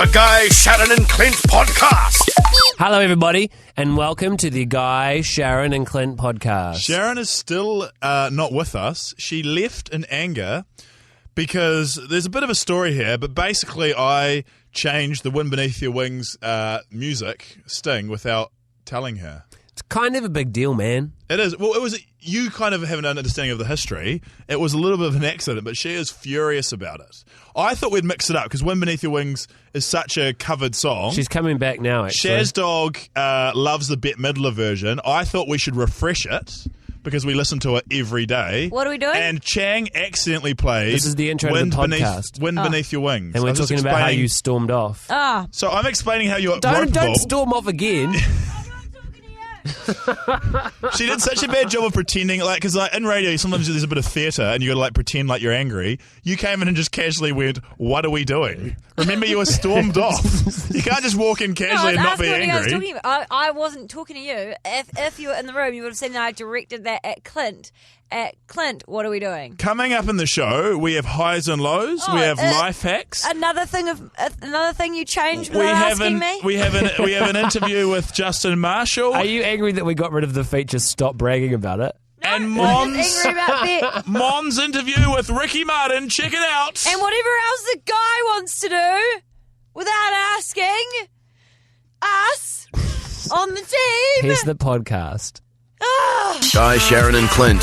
The Guy, Sharyn and Clint podcast. Hello, everybody, and welcome to the Guy, Sharyn and Clint podcast. Sharyn is still not with us. She left in anger because there's a bit of a story here, but basically I changed the Wind Beneath Your Wings music sting without telling her. It's kind of a big deal, man. It is. Well, it was. You kind of have an understanding of the history. It was a little bit of an accident, but she is furious about it. I thought we'd mix it up because Wind Beneath Your Wings is such a covered song. She's coming back now, actually. Shaz Dog loves the Bette Midler version. I thought we should refresh it because we listen to it every day. What are we doing? And Chang accidentally played This is the intro to the podcast. Wind Beneath Your Wings. And we're talking about how you stormed off. So I'm explaining how you're Don't storm off again. She did such a bad job of pretending, because in radio sometimes there's a bit of theatre and you got to pretend like you're angry. You came in and just casually went, "What are we doing?" Remember, you were stormed off. You can't just walk in casually and not be angry. I wasn't talking to you. If you were in the room, you would have seen that I directed that at Clint. Clint, what are we doing? Coming up in the show, we have highs and lows. We have life hacks. Another thing you changed without asking me. We have an interview with Justin Marshall. Are you angry that we got rid of the feature Stop Bragging About It? And I'm just angry about that. Mon's interview with Ricky Martin. Check it out. And whatever else the guy wants to do without asking us on the team. Here's the podcast. Guy, Sharyn and Clint.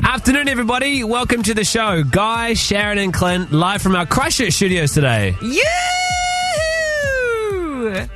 Afternoon, everybody. Welcome to the show. Guy, Sharyn and Clint, live from our Christchurch studios today. Yoo!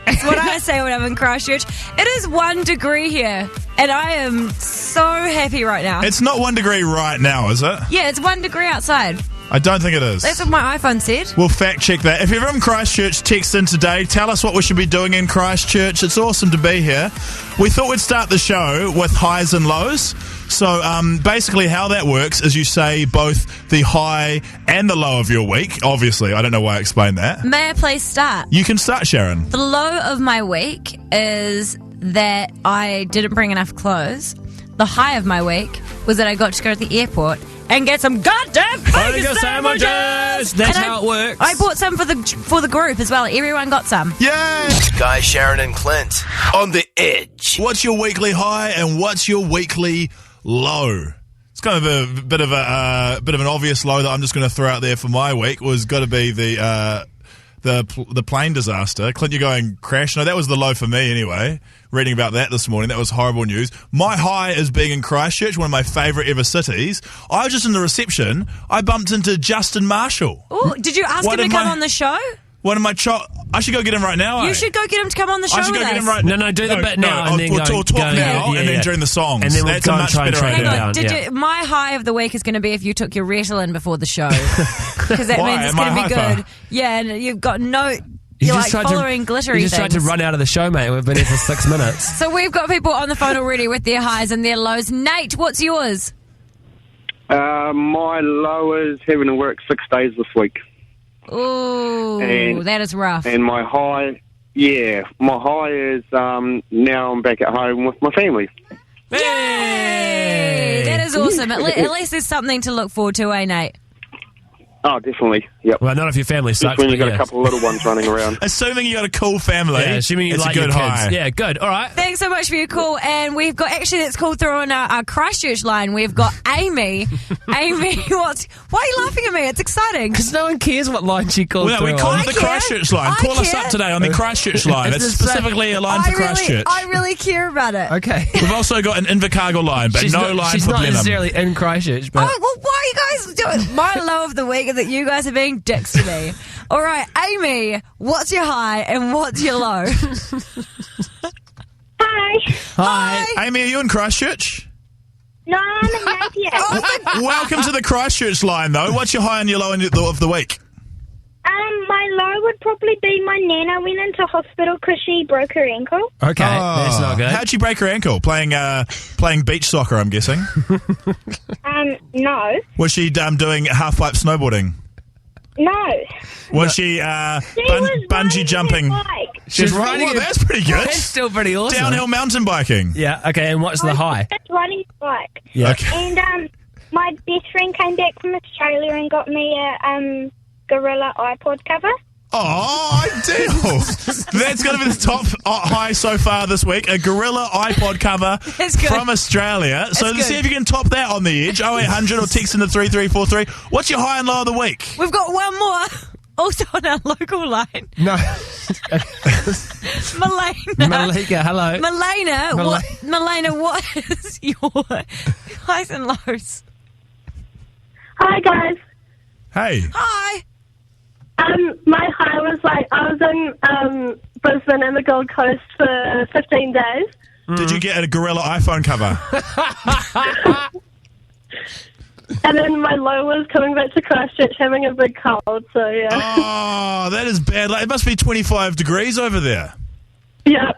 That's what I say when I'm in Christchurch. It is 1 degree here, and I am so happy right now. It's not 1 degree right now, is it? Yeah, it's 1 degree outside. I don't think it is. That's what my iPhone said. We'll fact check that. If you're from Christchurch, text in today. Tell us what we should be doing in Christchurch. It's awesome to be here. We thought we'd start the show with highs and lows. So basically how that works is you say both the high and the low of your week. Obviously, I don't know why I explained that. May I please start? You can start, Sharyn. The low of my week is that I didn't bring enough clothes. The high of my week was that I got to go to the airport and get some goddamn burger sandwiches. That's how it works. I bought some for the group as well. Everyone got some. Yay! Guy, Sharyn and Clint on the edge. What's your weekly high and what's your weekly low? It's kind of a bit of an obvious low that I'm just going to throw out there for my week was got to be the plane disaster. Clint, you're going crash. No, that was the low for me anyway. Reading about that this morning, that was horrible news. My high is being in Christchurch, one of my favourite ever cities. I was just in the reception. I bumped into Justin Marshall. Oh, did you ask him to come on the show? One of my I should go get him right now. You should go get him to come on the show. I should with go us. get him right now. No, do the bit now and then we'll talk now and then during the songs. And then we'll That's go a and much try and better track it idea. down. You, my high of the week is going to be if you took your Ritalin before the show. Because that Why? means it's Am I going to be hyper? good. Yeah, and you've got You're like following glittery You just tried things. to run out of the show, mate. We've been here for 6 minutes. So we've got people on the phone already with their highs and their lows. Nate, what's yours? My low is having to work 6 days this week. Ooh, that is rough. And my high is now I'm back at home with my family. Yay! That is awesome. At least there's something to look forward to, Nate? Oh, definitely. Yep. Well, not if your family Just sucks. when you but got a couple of little ones running around. Assuming you got a cool family, Yeah, assuming you it's like a good your kids. high. Yeah, good. All right. Thanks so much for your call. And we've got, actually, that's called through on our Christchurch line. We've got Amy. Amy, why are you laughing at me? It's exciting. Because no one cares what line she calls Well, no, we through call on. it the care. Christchurch line. I Call us care. up today on the Christchurch line. It's It's the same. specifically a line for Christchurch. I really care about it. Okay. We've also got an Invercargill line, but She's no not, line she's for not Blenheim. necessarily in Christchurch, but... Oh, well, why are you guys doing? My low of the week is that you guys are being dicks to me. All right, Amy, what's your high and what's your low? Hi. Amy, are you in Christchurch? No, I'm in Napier. Welcome to the Christchurch line, though. What's your high and your low of the week? My low would probably be my nana went into hospital because she broke her ankle. Okay, that's not good. How'd she break her ankle? Playing beach soccer, I'm guessing. No. Was she doing half-pipe snowboarding? No. Was she She was bungee riding jumping? her bike. She's riding Well, a- that's pretty good. That's still pretty awesome. Downhill mountain biking. Yeah, okay, and what's the high? Just riding a bike. Yeah. Okay. And my best friend came back from Australia and got me a Gorilla iPod cover. Oh, I did. deal. That's going to be the top high so far this week. A Gorilla iPod cover That's good. from Australia. So That's see good. if you can top that on the edge. 0800 or text into 3343. What's your high and low of the week? We've got one more. Also on our local line. No. Malena. Malika, hello. Malena, what is your highs and lows? Hi, guys. Hey. Hi. My high was I was in Brisbane and the Gold Coast for 15 days. Did you get a Gorilla iPhone cover? And then my low was coming back to Christchurch having a big cold, so yeah. Oh, that is bad. It must be 25 degrees over there. Yeah.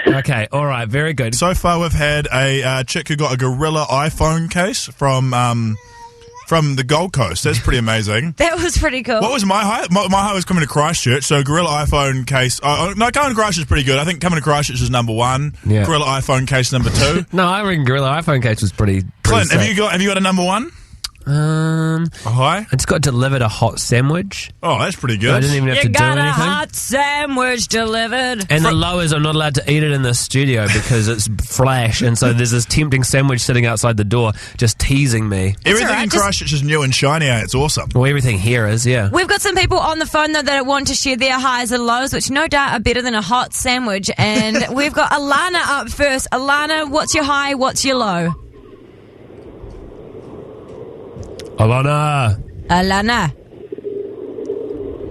Okay, all right, very good. So far, we've had a chick who got a Gorilla iPhone case from the Gold Coast. That's pretty amazing. That was pretty cool. What was my high? My high was coming to Christchurch. So Gorilla iPhone case. No, coming to Christchurch is pretty good. I think coming to Christchurch is number one. Yeah. Gorilla iPhone case number two. No, I reckon Gorilla iPhone case was pretty Clint, sick. have you got a number one? A high? I just got delivered a hot sandwich. Oh, that's pretty good. I didn't even have to You do got a anything. hot sandwich delivered. And the low is I'm not allowed to eat it in the studio because it's flash, and so there's this tempting sandwich sitting outside the door just teasing me. Everything alright, in just- Christchurch is new and shiny. It's awesome. Well, everything here is, yeah. We've got some people on the phone, though, that want to share their highs and lows, which no doubt are better than a hot sandwich. And we've got Alana up first. Alana, what's your high? What's your low? Alana.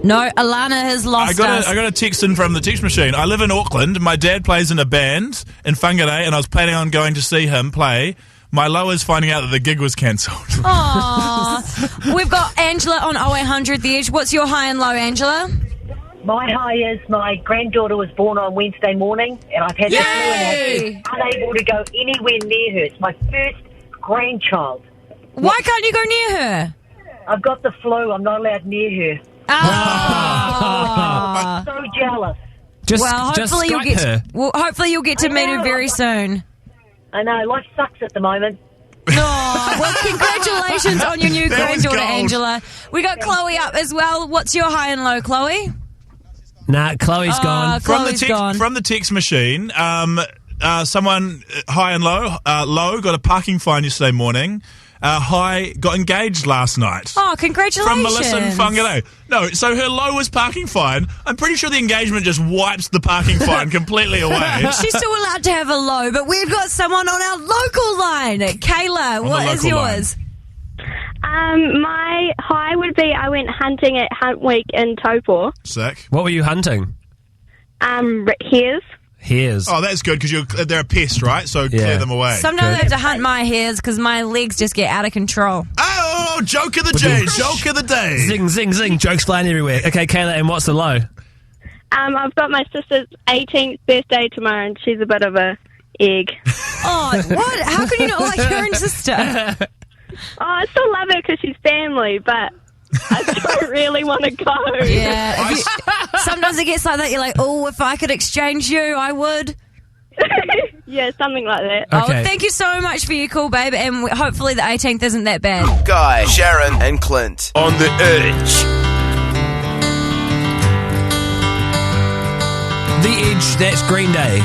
No, Alana has lost us. I got a text in from the text machine. I live in Auckland. My dad plays in a band in Whangarei, and I was planning on going to see him play. My low is finding out that the gig was cancelled. Aww. We've got Angela on 0800 The Edge. What's your high and low, Angela? My high is my granddaughter was born on Wednesday morning, and I've had the flu and I've been unable to go anywhere near her. It's my first grandchild. Why can't you go near her? I've got the flu. I'm not allowed near her. Ah. I'm so jealous. Just hopefully you'll Skype get. her. Well, hopefully you'll get to meet her very soon. I know, life sucks at the moment. Oh, well, congratulations on your new That was granddaughter, gold. Angela. We got Chloe up as well. What's your high and low, Chloe? Nah, Chloe's gone. Chloe's gone. From the text machine, someone high and low. Low got a parking fine yesterday morning. High got engaged last night. Oh, congratulations. From Melissa and Whangarei. No, so her low was parking fine. I'm pretty sure the engagement just wipes the parking fine completely away. She's still allowed to have a low, but we've got someone on our local line. Kayla, the what is local yours? My high would be I went hunting at Hunt Week in Taupo. Sick. What were you hunting? Hares. Hares. Oh, that's good because they're a pest, right? So clear them away. Sometimes I have to hunt my hairs because my legs just get out of control. Oh, joke of the day. Joke of the day. Zing, zing, zing. Jokes flying everywhere. Okay, Kayla, and what's the low? I've got my sister's 18th birthday tomorrow, and she's a bit of a egg. Oh, what? How can you not like your own sister? I still love her because she's family, but I don't really want to go. Yeah. Sometimes it gets like that. You're like, oh, if I could exchange you, I would. Yeah, something like that. Oh, Okay. thank you so much for your call, babe. And hopefully the 18th isn't that bad. Guy, Sharyn, and Clint on the Edge. The Edge, that's Green Day.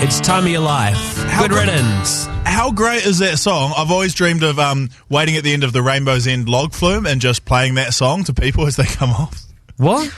It's Time of Your Life. Good riddance. How great is that song? I've always dreamed of waiting at the end of the Rainbow's End log flume and just playing that song to people as they come off. What?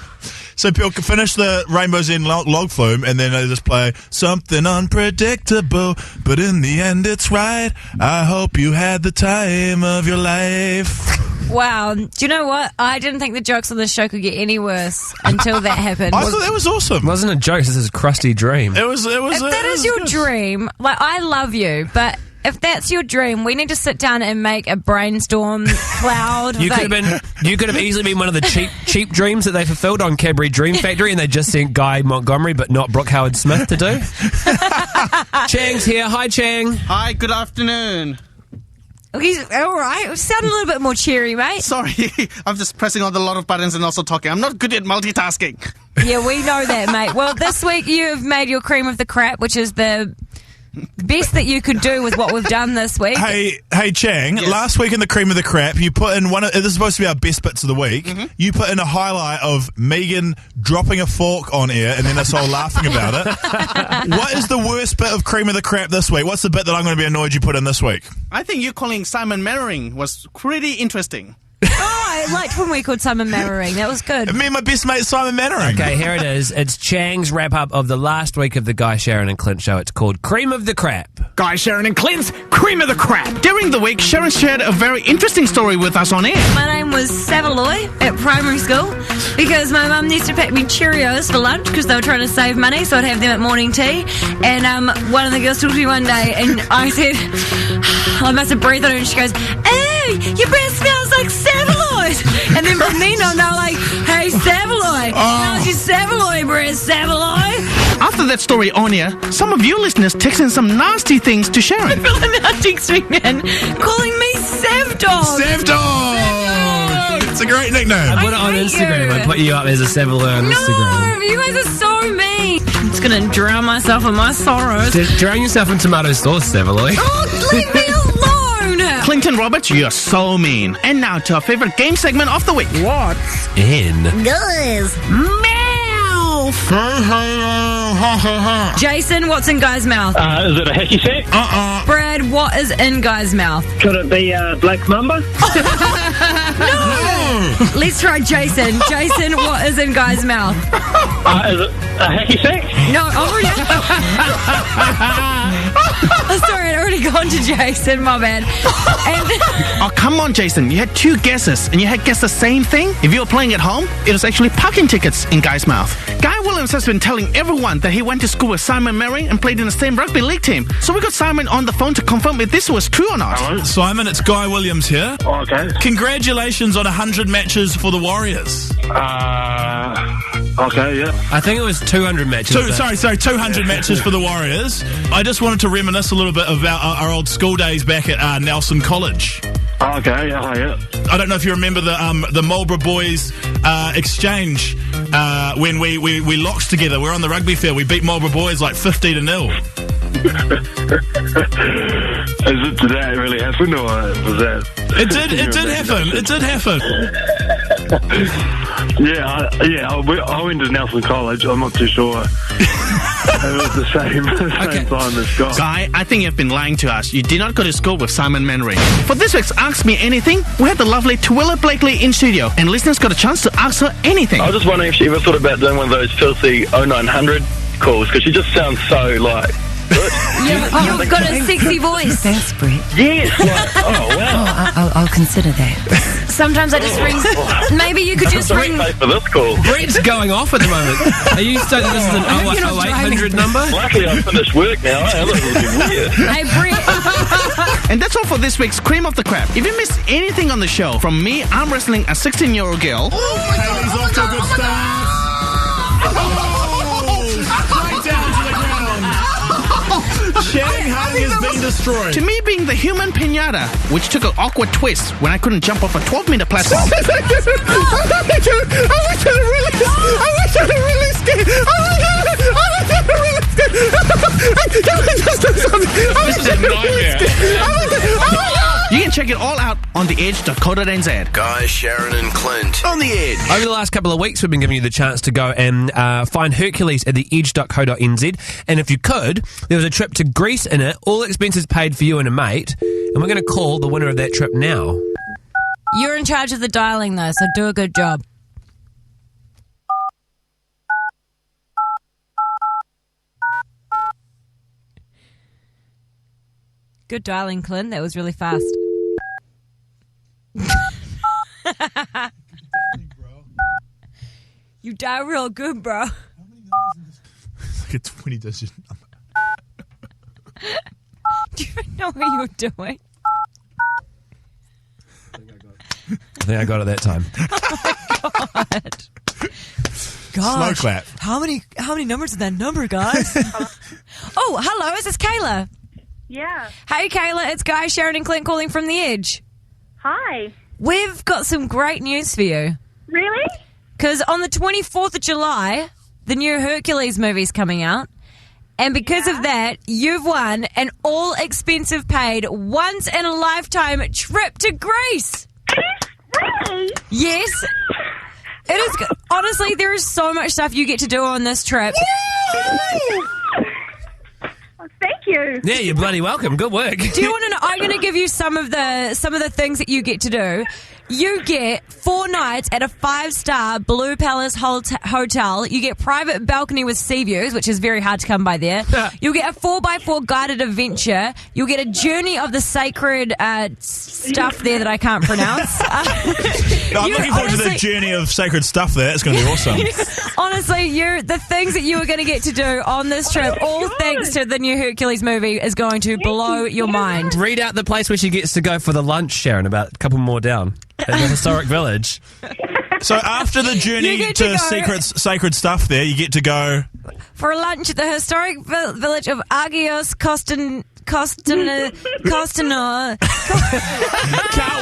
So people can finish the Rainbow's End log flume and then they just play something unpredictable, but in the end it's right. I hope you had the time of your life. Wow. Do you know what? I didn't think the jokes on this show could get any worse until that happened. I thought that was awesome. Wasn't a joke. This is a crusty dream. It was. If that is your dream, like, I love you, but if that's your dream, we need to sit down and make a brainstorm cloud. You could have easily been one of the cheap dreams that they fulfilled on Cadbury Dream Factory, and they just sent Guy Montgomery, but not Brooke Howard Smith to do. Chang's here. Hi, Chang. Hi, good afternoon. He's all right. Sound a little bit more cheery, mate. Sorry, I'm just pressing on a lot of buttons and also talking. I'm not good at multitasking. Yeah, we know that, mate. Well, this week you have made your cream of the crap, which is the best that you could do with what we've done this week. Hey, Chang, Yes. last week in the cream of the crap, you put in this is supposed to be our best bits of the week. You put in a highlight of Megan dropping a fork on air and then us all laughing about it. What is the worst bit of cream of the crap this week? What's the bit that I'm going to be annoyed you put in this week? I think you calling Simon Mannering was pretty interesting. I liked when we called Simon Mannering. That was good. Me and my best mate Simon Mannering. Okay, here it is. It's Chang's wrap-up of the last week of the Guy, Sharyn and Clint show. It's called Cream of the Crap. Guy, Sharyn and Clint's Cream of the Crap. During the week, Sharyn shared a very interesting story with us on air. My name was Savaloy at primary school because my mum used to pack me Cheerios for lunch because they were trying to save money, so I'd have them at morning tea. And one of the girls talked to me one day and I said, I must have breathed on her and she goes, "Ew, your breath smells like Savaloy." And then from then on, they're like, "Hey, Savaloy, how's your Savaloy breath, Savaloy?" After that story on air, some of you listeners texted some nasty things to Sharyn. People are now texting in, calling me Savdog. Savdog! It's a great nickname. I put it on hate Instagram. you. I put you up as a Savaloy on Instagram. No, you guys are so mean. I'm just going to drown myself in my sorrows. Drown yourself in tomato sauce, Savaloy. Oh, leave me alone. Clinton Roberts, you're so mean. And now to our favorite game segment of the week. What's in? Guys. Mouth. Jason, what's in Guy's mouth? Is it a hacky sack? Brad, what is in Guy's mouth? Could it be a black mamba? Let's try Jason. Jason, what is in Guy's mouth? Is it a hacky sack? No, already. Oh, sorry, I'd already gone to Jason. My bad. And Oh, come on, Jason. You had two guesses, and you had guessed the same thing? If you were playing at home, it was actually parking tickets in Guy's mouth. Guy Williams has been telling everyone that he went to school with Simon Mannering and played in the same rugby league team. So we got Simon on the phone to confirm if this was true or not. Simon, it's Guy Williams here. Oh, okay. Congratulations on 100 matches for the Warriors. Okay, yeah. I think it was 200 matches. 200 matches for the Warriors. I just wanted to reminisce a little bit about our old school days back at Nelson College. Okay, yeah. I don't know if you remember the Marlborough Boys exchange when we locked together. We're on the rugby field. We beat Marlborough Boys like 50-0. Did that really happen, or was that? It did happen. It did happen. I went to Nelson College. I'm not too sure. It was the same time as Scott. Guy, I think you've been lying to us. You did not go to school with Simon Mannering. For this week's Ask Me Anything, we had the lovely Twilla Blakely in studio, and listeners got a chance to ask her anything. I was just wondering if she ever thought about doing one of those filthy 0900 calls, because she just sounds so, like, good. you've got a sexy voice. Thanks, Brett. Yes, like, oh, wow. I'll consider that. Sometimes I just ring. Maybe you could just ring. Pay for this call. Brett's going off at the moment. Are you saying that this is an 0800 number? Luckily, I finished work now. I look weird. Hey, Brett. And that's all for this week's Cream of the Crap. If you missed anything on the show, from me, I'm wrestling a 16-year-old girl. Haley's off to a good start. Right down to the ground. Chang Hung has been destroyed. To me being the human pinata, which took an awkward twist when I couldn't jump off a 12-meter platform. I wish I released it. This is a nightmare. You can check it all out on theedge.co.nz. Guy, Sharyn and Clint on the Edge. Over the last couple of weeks, we've been giving you the chance to go and find Hercules at theedge.co.nz. And if you could, there was a trip to Greece in it, all expenses paid for you and a mate. And we're going to call the winner of that trip now. You're in charge of the dialing, though, so do a good job. Good dialing, Clint. That was really fast. You dial real good, bro. It's like a 20-digit number. Do you even know what you were doing? I think I got it that time. God. Slow clap. How many numbers is that number, guys? Oh, hello. Is this Kayla? Yeah. Hey, Kayla. It's Guy, Sharyn and Clint calling from The Edge. Hi. We've got some great news for you. Really? Because on the 24th of July, the new Hercules movie's coming out. And because of that, you've won an all-expensive paid, once-in-a-lifetime trip to Greece. Yes. It is good. Honestly, there is so much stuff you get to do on this trip. Thank you. Yeah, you're bloody welcome. Good work. Do you want to know? I'm going to give you some of the things that you get to do. You get 4 nights at a 5-star Blue Palace hotel. You get private balcony with sea views, which is very hard to come by there. You'll get a 4x4 guided adventure. You'll get a journey of the sacred stuff there that I can't pronounce. No, I'm looking forward to the journey of sacred stuff there. It's going to be awesome. Honestly, the things that you are going to get to do on this trip, all thanks to the new Hercules movie, is going to blow your mind. Read out the place where she gets to go for the lunch, Sharyn, about a couple more down. In the historic village. So after the journey to sacred stuff there, you get to go... For lunch at the historic village of Agios Costantino. Can't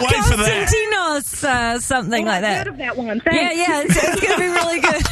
wait for that. Constantinos, something like that. I've heard of that one. Thanks. Yeah, it's going to be really good.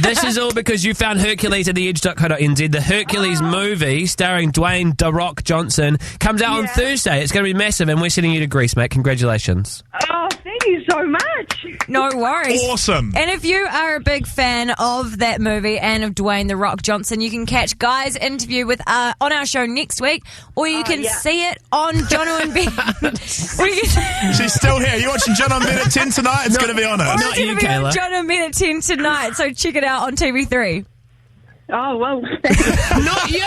This is all because you found Hercules at theedge.co.nz. The Hercules movie, starring Dwayne "The Rock" Johnson, comes out on Thursday. It's going to be massive, and we're sending you to Greece, mate. Congratulations. Oh, thank you so much. No worries. Awesome. And if you are a big fan of that movie and of Dwayne "The Rock" Johnson, you can catch Guy's interview with on our show next week, or you can see it on Jono and Ben. She's still here. You watching John on Ben at 10 tonight? It's going to be on us. Not you, Kayla. Jono and Ben at 10 tonight, so check it out on TV3. Oh, well. Not you.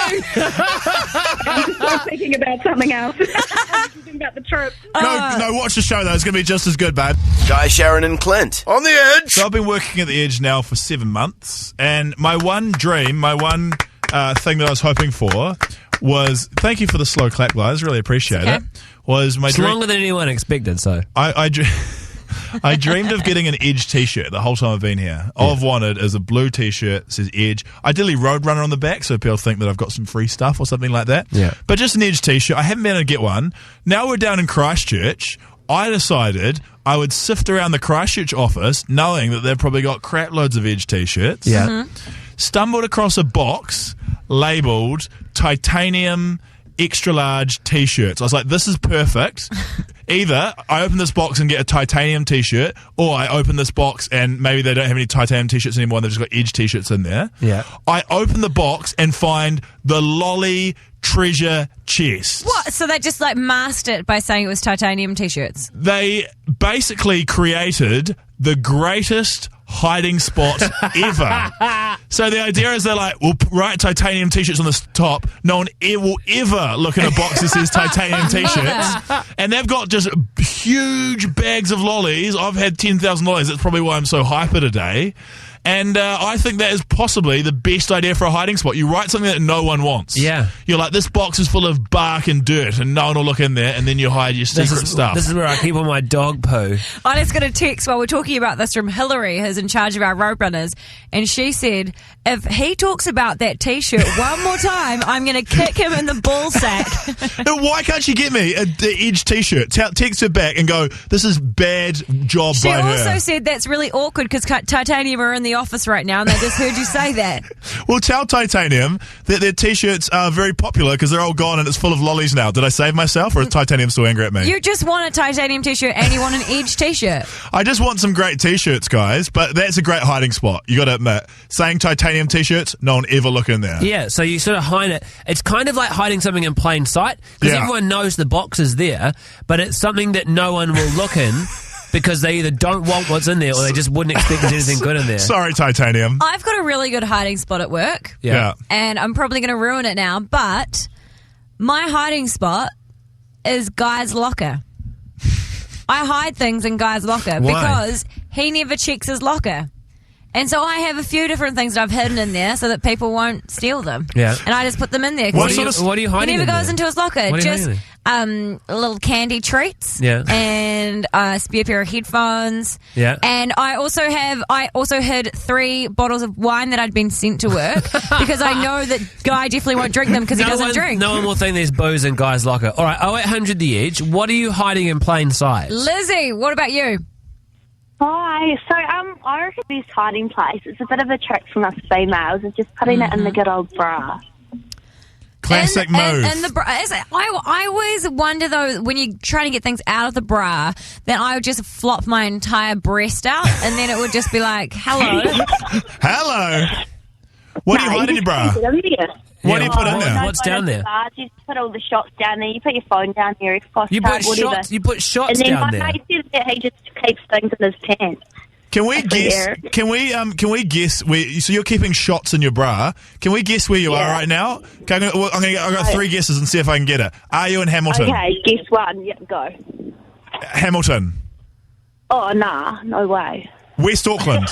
I'm just thinking about something else. I'm thinking about the trip. No, watch the show, though. It's going to be just as good, babe. Guy, Sharyn, and Clint on the Edge. So I've been working at the Edge now for 7 months, and my one dream, my one thing that I was hoping for was, thank you for the slow clap, guys, really appreciate it, was my It's dream. longer than anyone expected, so. I dreamed of getting an Edge t-shirt the whole time I've been here. All I've wanted is a blue t-shirt that says Edge. Ideally Roadrunner on the back so people think that I've got some free stuff or something like that. Yeah. But just an Edge t-shirt. I haven't been able to get one. Now we're down in Christchurch. I decided I would sift around the Christchurch office knowing that they've probably got crap loads of Edge t-shirts. Yeah. Mm-hmm. Stumbled across a box labelled titanium extra large t-shirts. I was like, this is perfect. Either I open this box and get a titanium t-shirt, or I open this box and maybe they don't have any titanium t-shirts anymore and they've just got Edge t-shirts in there. Yeah. I open the box and find the lolly treasure chest. What? So they just masked it by saying it was titanium t-shirts? They basically created the greatest hiding spot ever. So the idea is they're like, we'll write titanium t-shirts on the top. No one will ever look in a box that says titanium t-shirts. And they've got just huge bags of lollies. I've had 10,000 lollies. That's probably why I'm so hyper today. And I think that is possibly the best idea for a hiding spot. You write something that no one wants. Yeah. You're like, this box is full of bark and dirt and no one will look in there, and then you hide your secret stuff. This is where I keep all my dog poo. I just got a text while we're talking about this from Hillary, who's in charge of our Roadrunners, and she said, if he talks about that t-shirt one more time, I'm going to kick him in the ball sack. Now, why can't she get me the Edge t-shirt? Text her back and go, this is bad job She by her. also said that's really awkward because Titanium are in the office right now and they just heard you say that. Well, tell Titanium that their t-shirts are very popular because they're all gone and it's full of lollies now. Did I save myself, or is Titanium still angry at me? You just want a Titanium t-shirt and you want an Edge t-shirt. I just want some great t-shirts, guys, but that's a great hiding spot. You got to admit, saying Titanium t-shirts, no one ever look in there. Yeah, so you sort of hide it. It's kind of like hiding something in plain sight because everyone knows the box is there, but it's something that no one will look in because they either don't want what's in there or they just wouldn't expect there's anything good in there. Sorry, Titanium. I've got a really good hiding spot at work. Yeah. And I'm probably going to ruin it now, but my hiding spot is Guy's locker. I hide things in Guy's locker because he never checks his locker. And so I have a few different things that I've hidden in there so that people won't steal them. Yeah. And I just put them in there. What are you hiding He never in goes there? into his locker. What are you Just hiding little candy treats. Yeah. And a spare pair of headphones. Yeah. And I also hid 3 bottles of wine that I'd been sent to work because I know that Guy definitely won't drink them because he doesn't drink. No one will think there's booze in Guy's locker. All right, 0800 The Edge. What are you hiding in plain sight? Lizzie, what about you? Hi. So, I reckon this hiding place, it's a bit of a trick from us females, is just putting it in the good old bra. Classic move. And the bra, I always wonder, though, when you're trying to get things out of the bra, then I would just flop my entire breast out, and then it would just be like, hello. Hello. What do you hide in your bra? What do you put in there? What's down there? You put all the shots down there. You put your phone down there. You put shots down there. And then my mate says that he just keeps things in his pants. Can we guess? Can we guess where? So you're keeping shots in your bra. Can we guess where you are right now? Okay, I've got 3 guesses and see if I can get it. Are you in Hamilton? Okay, guess one. Yeah, go. Hamilton. Oh, nah, no way. West Auckland.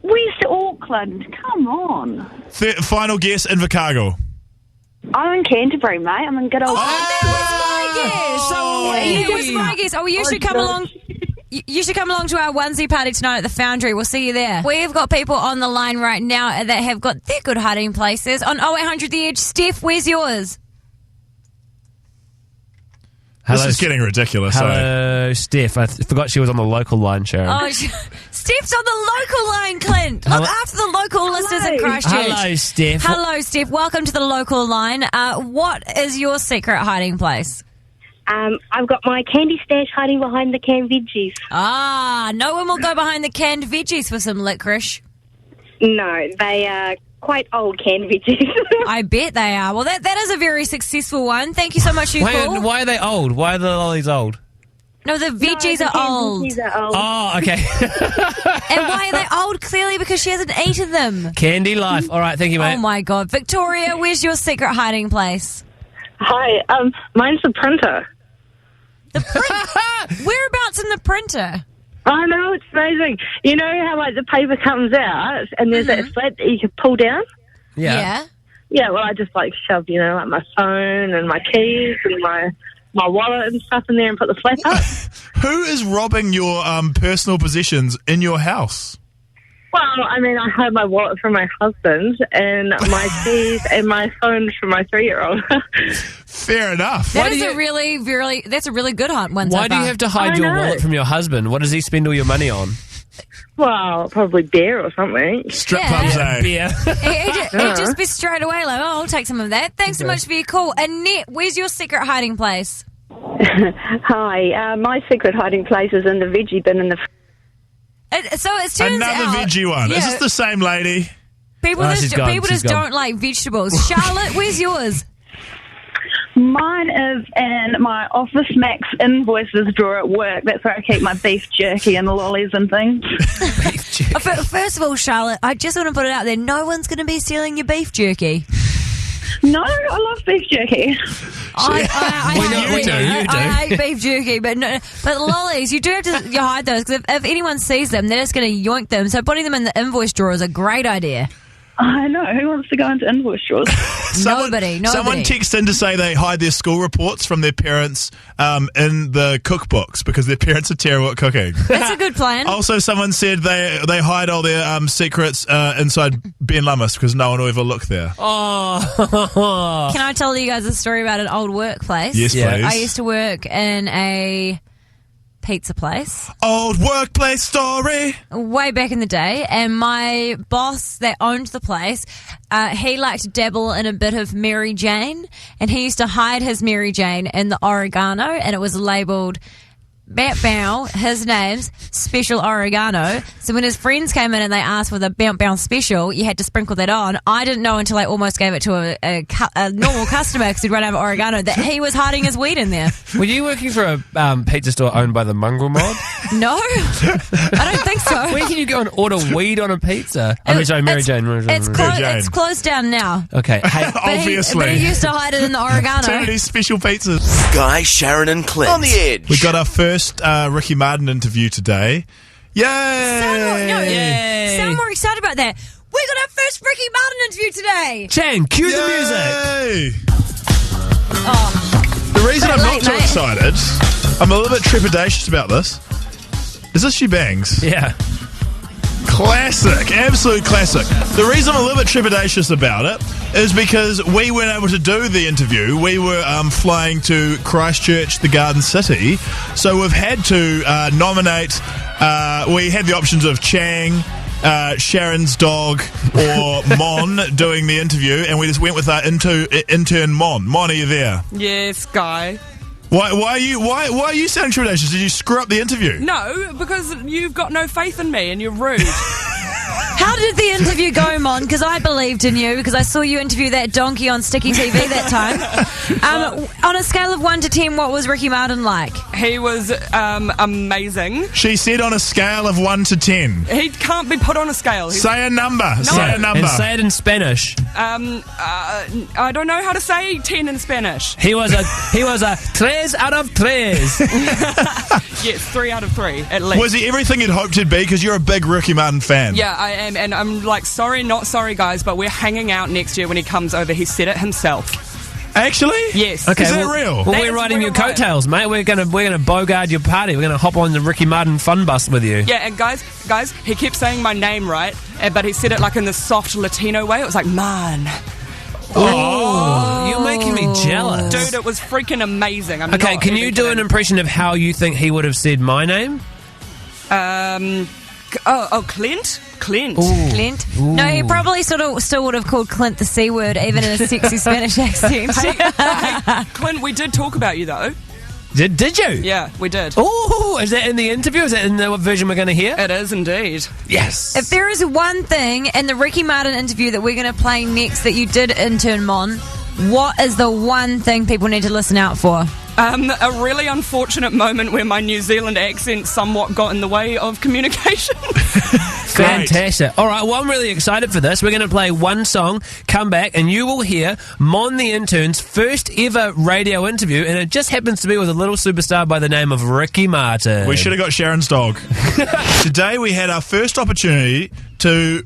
West Auckland, come on. Final guess, Invercargill. I'm in Canterbury, mate. I'm in good old... That was my guess. Oh, you should come along. You should come along to our onesie party tonight at the Foundry. We'll see you there. We've got people on the line right now that have got their good hiding places. On 0800 The Edge, Steph, where's yours? This is getting ridiculous. Hello, Steph. I forgot she was on the local line, Sharyn. Oh, Steph's on the local line, Clint. Look after the local listeners in Christchurch. Hello, Steph. Hello, Steph. Welcome to the local line. What is your secret hiding place? I've got my candy stash hiding behind the canned veggies. No one will go behind the canned veggies for some licorice. No, they are quite old canned veggies. I bet they are. Well, that is a very successful one. Thank you so much for your call. Why are they old? Why are the lollies old? No, the veggies are old. Veggies are old. Oh, okay. And why are they old? Clearly because she hasn't eaten them. Candy life. All right, thank you, mate. Oh, my God. Victoria, where's your secret hiding place? Hi, mine's the printer. The printer? Whereabouts in the printer? I know, it's amazing. You know how, like, the paper comes out and there's that flap that you can pull down? Yeah. Yeah, well, I just, like, shove, like, my phone and my keys and my wallet and stuff in there and put the flap up. Who is robbing your personal possessions in your house? Well, I mean, I hide my wallet from my husband and my keys and my phone from my 3-year-old. Fair enough. That's a really good one. Why do you have to hide your wallet from your husband? What does he spend all your money on? Well, probably beer or something. Strip clubs, beer. He'd just be straight away like, I'll take some of that. Thanks so much for your call. Annette, where's your secret hiding place? Hi, my secret hiding place is in the veggie bin in the... So it turns Another out... veggie one. Yeah, Is this the same lady? People just don't like vegetables. Charlotte, where's yours? Mine is in my Office Max invoices drawer at work. That's where I keep my beef jerky and lollies and things. First of all, Charlotte, I just want to put it out there. No one's going to be stealing your beef jerky. No, I love beef jerky. I hate do. beef jerky, but lollies, you do have to hide those because if anyone sees them, they're just going to yoink them. So putting them in the invoice drawer is a great idea. I know. Who wants to go into invoice drawers? Nobody. Someone texted in to say they hide their school reports from their parents in the cookbooks because their parents are terrible at cooking. That's a good plan. Also, someone said they hide all their secrets inside Ben Lummis because no one will ever look there. Oh. Can I tell you guys a story about an old workplace? Yes, please. I used to work in a pizza place. Old workplace story. Way back in the day, and my boss that owned the place, he liked to dabble in a bit of Mary Jane, and he used to hide his Mary Jane in the oregano, and it was labelled Bow, his name's Special Oregano. So when his friends came in and they asked for the Bow Special, you had to sprinkle that on. I didn't know until I almost gave it to a normal customer because he'd run out of oregano that he was hiding his weed in there. Were you working for a pizza store owned by the mongrel mob? No, I don't think so. Where can you go and order weed on a pizza? Mary Jane. It's closed down now. Okay. Hey, obviously. But he used to hide it in the oregano. Too many special pizzas. Guy, Sharyn and Clint on the Edge. We got our first Ricky Martin interview today. Yay! Sound more excited about that. We got our first Ricky Martin interview today. Jen, cue the music. The reason I'm not too excited, I'm a little bit trepidatious about this. Is this She Bangs? Yeah. Classic, absolute classic. The reason I'm a little bit trepidatious about it is because we weren't able to do the interview. We were flying to Christchurch, the Garden City, so we've had to nominate. We had the options of Chang, Sharyn's dog or Mon doing the interview, and we just went with our intern Mon. Mon, are you there? Yes, Guy. Why are you sounding trepidatious? Did you screw up the interview? No, because you've got no faith in me and you're rude. How did the interview go, Mon? Because I believed in you, because I saw you interview that donkey on Sticky TV that time. On a scale of 1 to 10, what was Ricky Martin like? He was amazing. She said on a scale of 1 to 10. He can't be put on a scale. Say a number. No. Say a number. And say it in Spanish. I don't know how to say 10 in Spanish. He was a 3 out of 3. Yes, 3 out of 3 at least. Was he everything you'd hoped he'd be? Because you're a big Ricky Martin fan. Yeah, I am, and I'm like, sorry, not sorry, guys, but we're hanging out next year when he comes over. He said it himself. Actually? Yes. Okay, Is that real? Well, we're riding your coattails, mate. We're gonna bogard your party. We're gonna hop on the Ricky Martin fun bus with you. Yeah, and guys, he kept saying my name right, but he said it like in the soft Latino way. It was like, man. Oh, you're making me jealous. Dude, it was freaking amazing. Okay, can you do an impression of how you think he would have said my name? Clint? Clint. Ooh. Clint? Ooh. No, he probably still would have called Clint the C word, even in a sexy Spanish accent. Hey, Clint, we did talk about you, though. Did you? Yeah, we did. Oh, is that in the interview? Is that in the version we're going to hear? It is indeed. Yes. If there is one thing in the Ricky Martin interview that we're going to play next that you did, intern Mon, what is the one thing people need to listen out for? A really unfortunate moment where my New Zealand accent somewhat got in the way of communication. Fantastic. All right, well, I'm really excited for this. We're going to play one song, come back, and you will hear Mon the Intern's first ever radio interview, and it just happens to be with a little superstar by the name of Ricky Martin. We should have got Sharyn's dog. Today we had our first opportunity to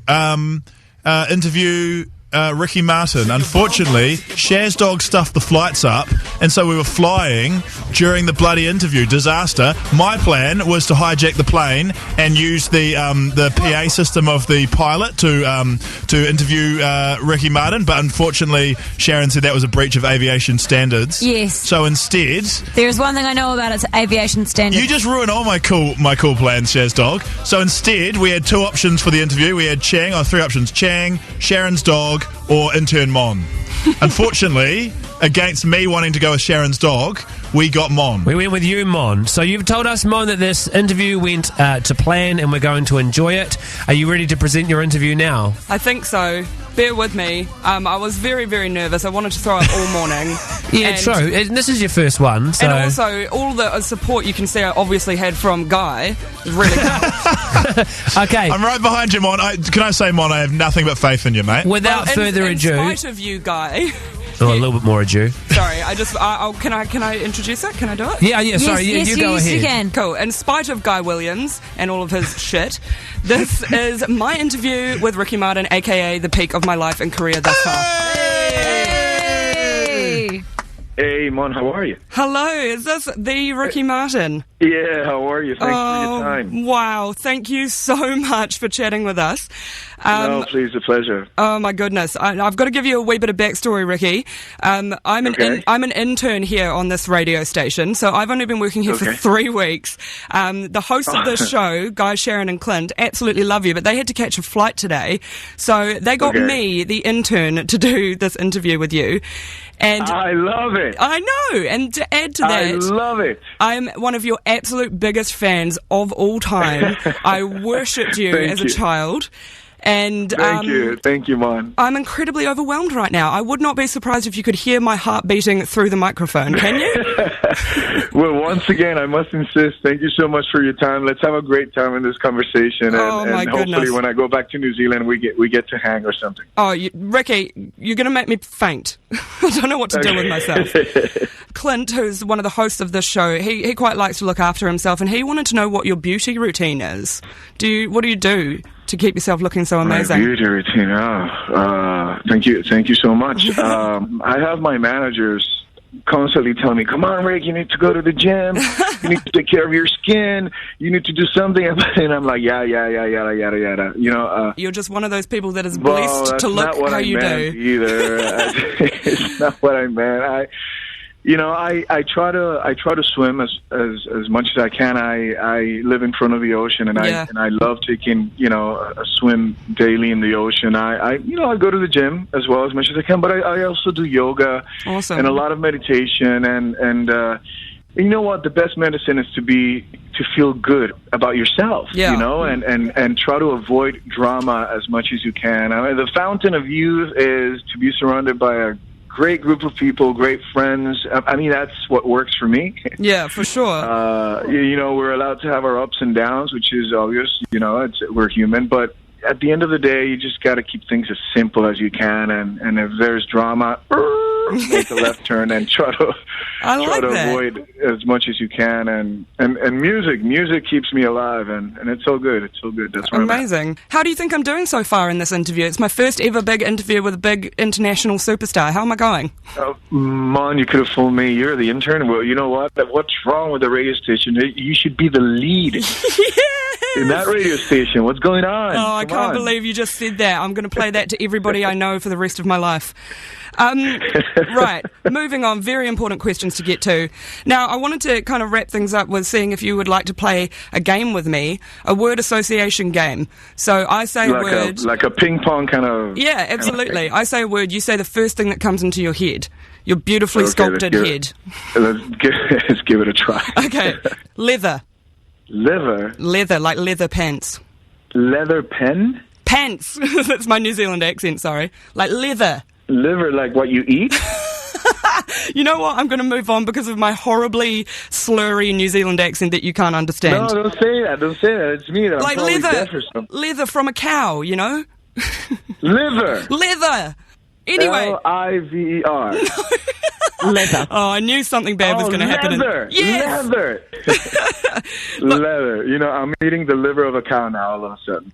interview Ricky Martin. Unfortunately, Shaz's dog stuffed the flights up, and so we were flying during the bloody interview. Disaster. My plan was to hijack the plane and use the PA system of the pilot to interview Ricky Martin, but unfortunately, Sharyn said that was a breach of aviation standards. Yes. So instead, there's one thing I know about, it's aviation standards. you just ruined all my cool plans, Shaz dog. So instead, we had two options for the interview. We had three options: Chang, Sharyn's dog, or intern Mon. Unfortunately, against me wanting to go with Sharyn's dog, we got Mon. We went with you, Mon. So you've told us, Mon, that this interview went to plan and we're going to enjoy it. Are you ready to present your interview now? I think so. Bear with me. I was very, very nervous. I wanted to throw up all morning. Yeah, true. And this is your first one. So. And also, all the support you can see I obviously had from Guy is really good. Okay. I'm right behind you, Mon. Can I say, Mon, I have nothing but faith in you, mate. Without further ado... In spite of you, Guy... Oh, a little bit more ado. Sorry, can I introduce it? Can I do it? Yeah, sorry, yes, you go ahead. You can. Cool. In spite of Guy Williams and all of his shit, this is my interview with Ricky Martin, aka the peak of my life and career thus far. Hey! Hey, Mon, how are you? Hello, is this the Ricky Martin? Yeah, how are you? Thanks for your time. Wow, thank you so much for chatting with us. No, please, a pleasure. Oh my goodness, I've got to give you a wee bit of backstory, Ricky. I'm an intern here on this radio station, so I've only been working here for 3 weeks. The hosts of this show, Guy, Sharyn and Clint, absolutely love you, but they had to catch a flight today, so they got me, the intern, to do this interview with you. And I love it. I know, and to add to that, I love it. I'm one of your absolute biggest fans of all time. I worshipped you as a child. And thank you, Mon. I'm incredibly overwhelmed right now. I would not be surprised if you could hear my heart beating through the microphone. Can you? Well, once again, I must insist. Thank you so much for your time. Let's have a great time in this conversation, and hopefully, when I go back to New Zealand, we get to hang or something. Oh, Ricky, you're going to make me faint. I don't know what to do with myself. Clint, who's one of the hosts of this show, he quite likes to look after himself, and he wanted to know what your beauty routine is. What do you do to keep yourself looking so amazing? My beauty routine. Thank you so much. I have my managers constantly telling me, "Come on, Rick, you need to go to the gym. You need to take care of your skin. You need to do something." And I'm like, yada yada yada. You know. You're just one of those people that is blessed to look how you do. Either. It's not what I meant. I try to swim as much as I can. I live in front of the ocean, and I love taking a swim daily in the ocean. I go to the gym as well as much as I can, but I also do yoga and a lot of meditation, and you know what? The best medicine is to feel good about yourself, and try to avoid drama as much as you can. I mean, the fountain of youth is to be surrounded by a great group of people, great friends. I mean, that's what works for me. Yeah, for sure. We're allowed to have our ups and downs, which is obvious. We're human, but at the end of the day, you just got to keep things as simple as you can. And if there's drama, make a left turn and try to avoid as much as you can. And music keeps me alive, and it's so good. It's so good. That's amazing. How do you think I'm doing so far in this interview? It's my first ever big interview with a big international superstar. How am I going? Mon, you could have fooled me. You're the intern. Well, you know what? What's wrong with the radio station? You should be the lead. In that radio station. What's going on? Oh, I can't believe you just said that. I'm going to play that to everybody I know for the rest of my life. Right, moving on. Very important questions to get to. Now, I wanted to kind of wrap things up with seeing if you would like to play a game with me, a word association game. So I say a word. Like a ping pong kind of... Yeah, absolutely. I say a word, you say the first thing that comes into your head. Your beautifully sculpted head. Let's give it a try. Okay. Leather. Leather, like leather pants. Leather pen? Pants. That's my New Zealand accent, sorry. Like leather. Liver, like what you eat? You know what? I'm going to move on because of my horribly slurry New Zealand accent that you can't understand. No, don't say that. It's me. That like leather from a cow, you know? Leather. Anyway. L-I-V-E-R. Leather. Oh, I knew something bad was going to happen. Yes. Leather. Leather. I'm eating the liver of a cow now all of a sudden.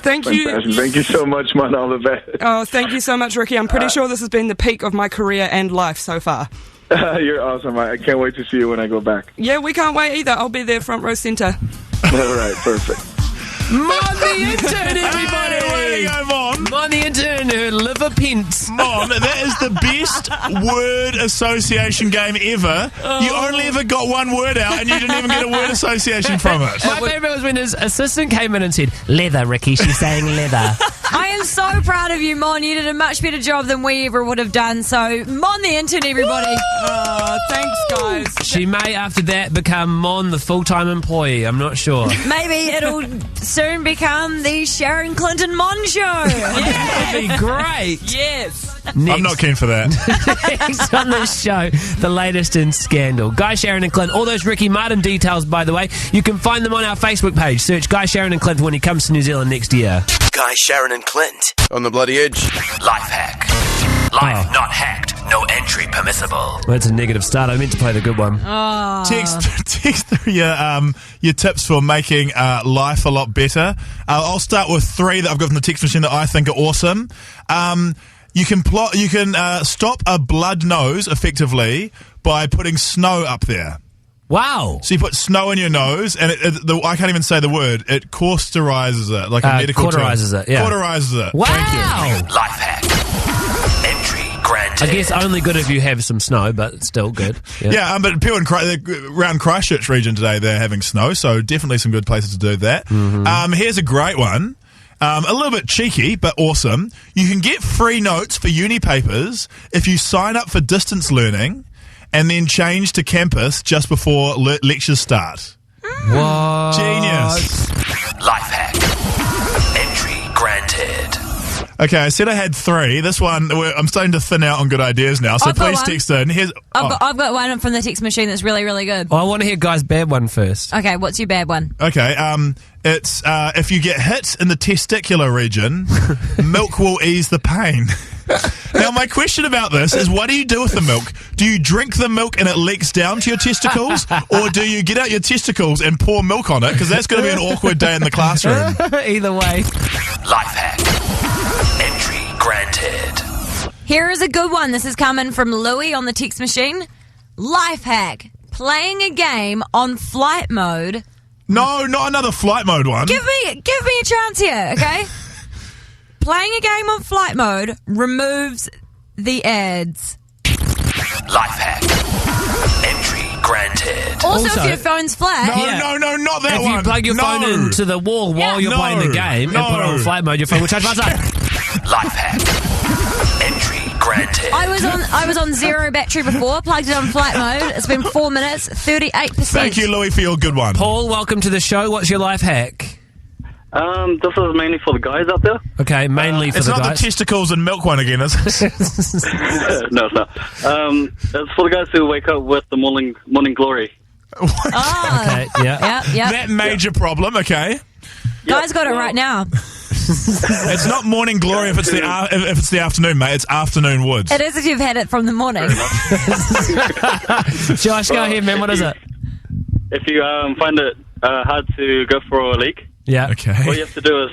Thank you. Thank you so much, man. All the best. Oh, thank you so much, Ricky. I'm pretty sure this has been the peak of my career and life so far. You're awesome. I can't wait to see you when I go back. Yeah, we can't wait either. I'll be there front row centre. All right, perfect. Mon the intern, everybody! Hey, way to go, Mon! Mon the intern, her liver pints. Mon, that is the best word association game ever. You only ever got one word out and you didn't even get a word association from it. My favourite was when his assistant came in and said, leather, Ricky, she's saying leather. I am so proud of you, Mon. You did a much better job than we ever would have done. So, Mon the intern, everybody. Oh, thanks, guys. She may, after that, become Mon the full-time employee. I'm not sure. Maybe it'll soon become the Sharyn, Clint and Mon show. Yeah, that'd be great. Yes. Next. I'm not keen for that. Next on the show, the latest in scandal. Guy, Sharyn and Clint. All those Ricky Martin details, by the way, you can find them on our Facebook page. Search Guy, Sharyn and Clint when he comes to New Zealand next year. Guy, Sharyn and Clint. On the Bloody Edge. Life hack. Life not hacked. No entry permissible. Well, that's a negative start. I meant to play the good one. Oh. Text through your tips for making life a lot better. I'll start with 3 that I've got from the text machine that I think are awesome. You can stop a blood nose effectively by putting snow up there. Wow. So you put snow in your nose, and I can't even say the word. It cauterizes it, like a medical term. Cauterizes it, yeah. Cauterizes it. Wow. Thank you. Life hack. Entry granted. I guess only good if you have some snow, but still good. Yeah, but people around Christchurch region today, they're having snow, so definitely some good places to do that. Mm-hmm. Here's a great one. A little bit cheeky, but awesome. You can get free notes for uni papers if you sign up for distance learning and then change to campus just before lectures start. What? Genius. Life hack. Entry granted. Okay, I said I had 3. This one, I'm starting to thin out on good ideas now, so please text in. I've got one from the text machine that's really, really good. Well, I want to hear Guy's bad one first. Okay, what's your bad one? Okay, it's if you get hit in the testicular region, milk will ease the pain. Now, my question about this is, what do you do with the milk? Do you drink the milk and it leaks down to your testicles? Or do you get out your testicles and pour milk on it? Because that's going to be an awkward day in the classroom. Either way. Life hack. Entry granted. Here is a good one. This is coming from Louis on the text machine. Life hack. Playing a game on flight mode. No, not another flight mode one. Give me a chance here, okay? Playing a game on flight mode removes the ads. Life hack. Entry granted. Also, if your phone's flat. No, not that if one. If you plug your phone into the wall while you're playing the game and put it on flight mode, your phone will charge faster. Life hack. Entry granted. I was on 0 battery before, plugged it on flight mode. It's been 4 minutes, 38%. Thank you, Louis, for your good one. Paul, welcome to the show. What's your life hack? This is mainly for the guys out there. Okay, mainly for the guys. It's not the testicles and milk one again, is it? No, it's not. It's for the guys who wake up with the morning glory. Okay, yeah. That major problem, okay. Guys got it right now. It's not morning glory if it's the afternoon, mate. It's afternoon woods. It is if you've had it from the morning. Josh, go ahead, man. What is it? If you find it hard to go for a leak, okay. All you have to do is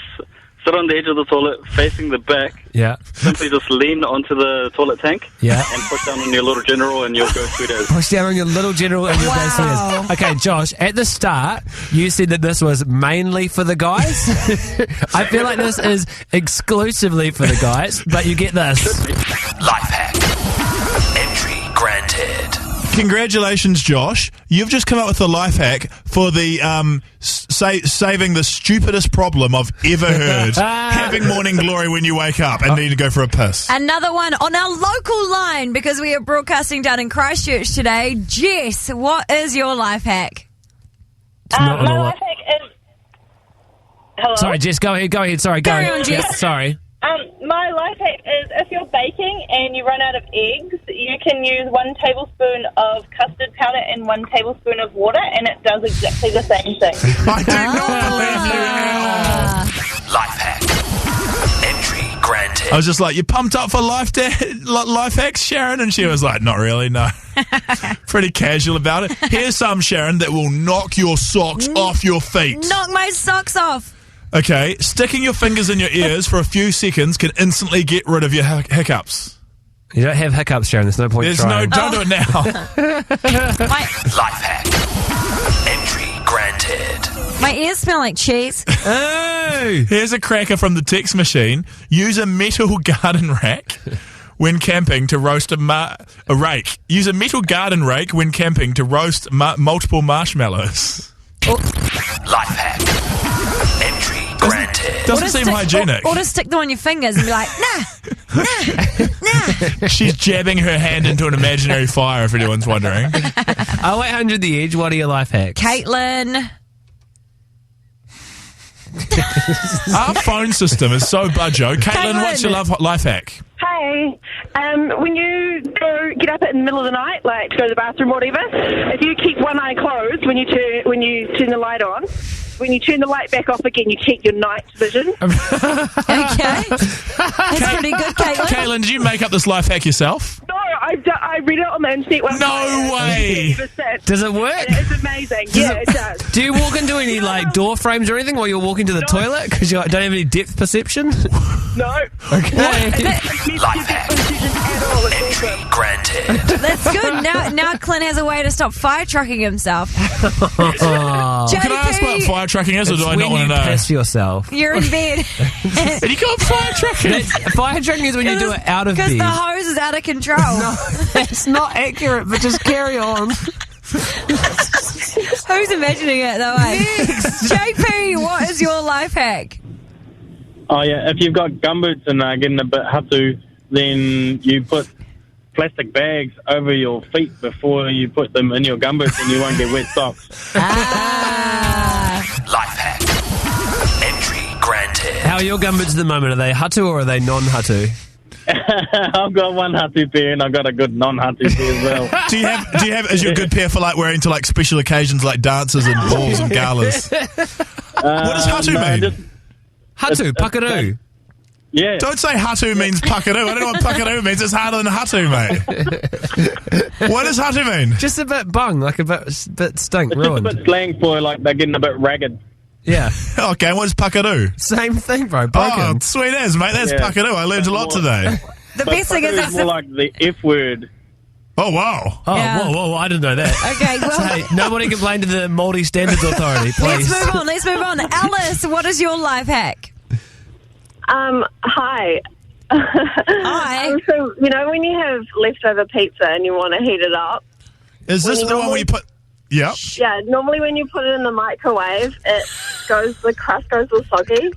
sit on the edge of the toilet, facing the back. Yeah. Simply just lean onto the toilet tank. Yeah. And push down on your little general, and you'll go sweet as. Push down on your little general and you'll go sweet as. Okay, Josh. At the start, you said that this was mainly for the guys. I feel like this is exclusively for the guys, but you get this. Life hack. Entry granted. Congratulations, Josh. You've just come up with a life hack for the saving the stupidest problem I've ever heard. Having morning glory when you wake up and need to go for a piss. Another one on our local line because we are broadcasting down in Christchurch today. Jess, what is your life hack? My life hack is... Hello? Sorry, Jess, go ahead. Sorry, go. Carry on, Jess. Sorry. My life hack is if you're baking and you run out of eggs, you can use 1 tablespoon of custard powder and 1 tablespoon of water, and it does exactly the same thing. I do not believe you at all. Life hack. Entry granted. I was just like, you pumped up for life hacks, Sharyn? And she was like, not really, no. Pretty casual about it. Here's some, Sharyn, that will knock your socks off your feet. Knock my socks off. Okay, sticking your fingers in your ears for a few seconds can instantly get rid of your hiccups. You don't have hiccups, Sharyn. There's no point trying. Don't do it now. Life hack. Entry granted. My ears smell like cheese. Oh! Here's a cracker from the text machine. Use a metal garden rack when camping to roast a rake. Use a metal garden rake when camping to roast multiple marshmallows. Life hack. Entry granted. Doesn't seem hygienic. Or just stick them on your fingers and be like, nah. She's jabbing her hand into an imaginary fire, if anyone's wondering. 0800 The Edge, what are your life hacks? Caitlin. Our phone system is so budjo. Caitlin, what's your life hack? Hey, when you get up in the middle of the night, like to go to the bathroom or whatever, if you keep one eye closed when you turn the light on, when you turn the light back off again, you keep your night vision. Okay. That's pretty good, Caitlin. Caitlin, did you make up this life hack yourself? No, I read it on the internet one No way! Does it work? It's amazing. It does. Do you walk into any door frames or anything while you're walking to the toilet because you don't have any depth perception? No. Okay. Life hack. Entry granted. That's good. Now Clint has a way to stop fire trucking himself. Can I ask what fire trucking is, or do I not want to know? Piss yourself. You're in bed. And you got fire trucking? Fire trucking is when you do it out of bed. Because the hose is out of control. No, that's not accurate, but just carry on. Who's imagining it, though, eh? JP, what is your life hack? Oh, yeah, if you've got gumboots and getting a bit hatu, then you put plastic bags over your feet before you put them in your gumboots and you won't get wet socks. Life hack. Entry granted. How are your gumboots at the moment? Are they hatu or are they non-hatu? I've got one hatu pair and I've got a good non-hatu pair as well. Do you have is your good pair for like wearing to like special occasions like dances and balls and galas? What does hatu mean? Hatu, pakaroo. Yeah. Don't say hatu means pakaroo. I don't know what pakaroo means. It's harder than hatu, mate. What does hatu mean? Just a bit bung, like a bit stink, It's ruined. just a bit slang for like they're getting a bit ragged. Yeah. Okay, what is pakaroo? Same thing, bro. Broken. Oh, sweet as, mate. That's pakaroo. I learned a lot today. The best thing is it's more like the F word. Oh, wow. Oh, Yeah. whoa, I didn't know that. Okay, well... Hey, nobody complain to the Māori Standards Authority, please. Let's move on. Alice, what is your life hack? Hi. Hi. So, you know, when you have leftover pizza and you want to heat it up. Is this the one where you put... Yeah. Yeah, normally when you put it in the microwave, the crust goes all soggy.